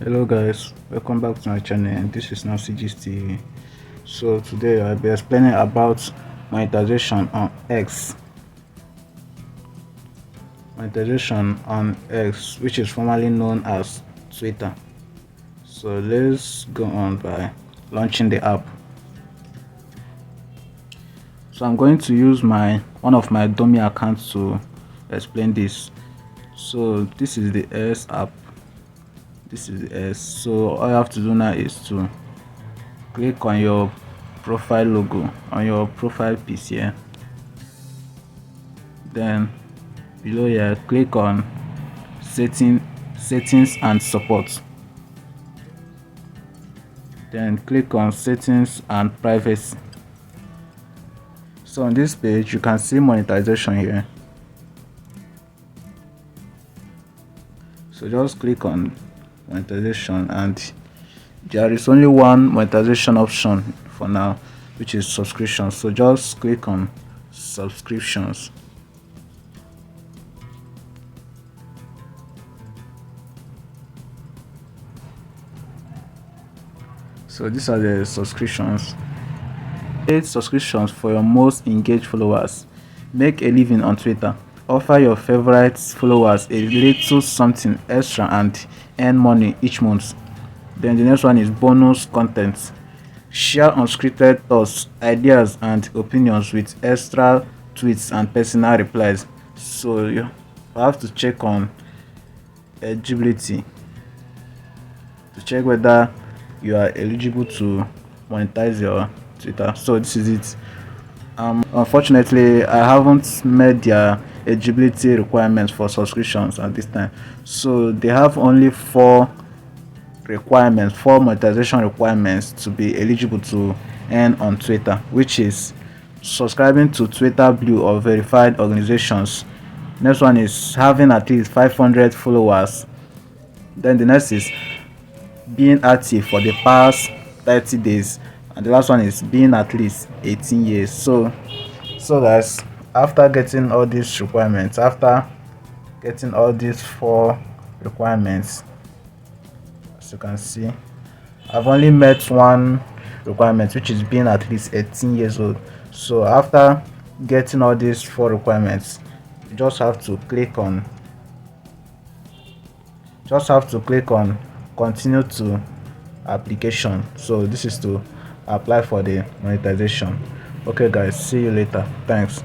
Hello guys, welcome back to my channel. This is Noncgist TV. So today I'll be explaining about monetization on X. Monetization on X, which is formerly known as Twitter. So let's go on by launching the app. So I'm going to use one of my dummy accounts to explain this. So this is the S app. This is the S. So all you have to do now is to click on your profile logo on your profile piece here. Then below here, click on settings and support. Then click on settings and privacy. So on this page you can see monetization here. So just click on monetization, and there is only one monetization option for now, which is subscription. So just click on subscriptions. So these are the subscriptions. 8 subscriptions for your most engaged followers. Make a living on Twitter. Offer your favorite followers a little something extra and earn money each month. Then the next one is bonus content. Share unscripted thoughts, ideas and opinions with extra tweets and personal replies. So you have to check on eligibility to check whether you are eligible to monetize your Twitter. So this is it. Unfortunately I haven't met their eligibility requirements for subscriptions at this time. So they have only four monetization requirements to be eligible to earn on Twitter, which is subscribing to Twitter Blue or verified organizations. Next one is having at least 500 followers. Then the next is being active for the past 30 days, and the last one is being at least 18 years. So guys, after getting all these four requirements, as you can see, I've only met one requirement, which is being at least 18 years old. So after getting all these four requirements, you just have to click on continue to application. So this is to apply for the monetization. Okay guys, see you later. Thanks.